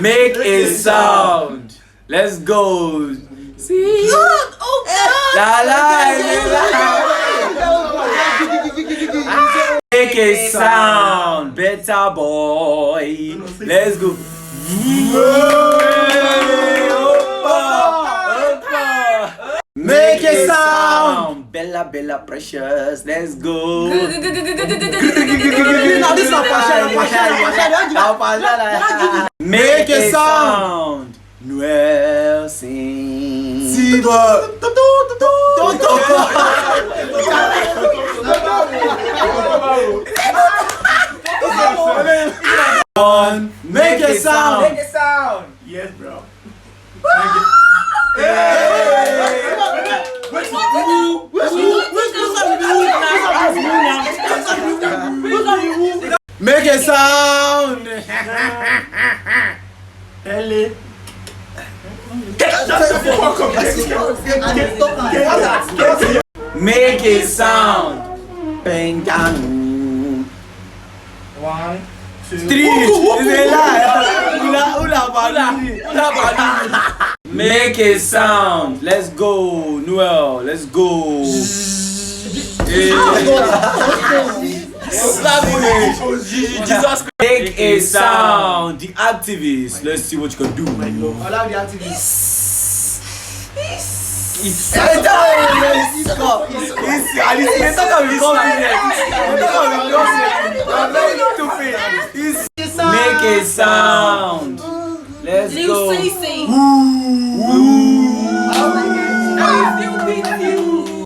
Make a sound. Let's go. See? La la la. Make a sound. Better boy. Let's go. Make a sound. Bella Bella Precious. Let's go. Make a sound. Noel sing. Make a sound. Make a sound. Yes, bro. Make a sound. Ellie. Make a sound. Bang gang. 1, 2, 3. Make a sound. Let's go, Noel. Let's go. Jesus. Make a sound. The activists. Let's see what you can do. I love the activists. Make a sound. Let's go.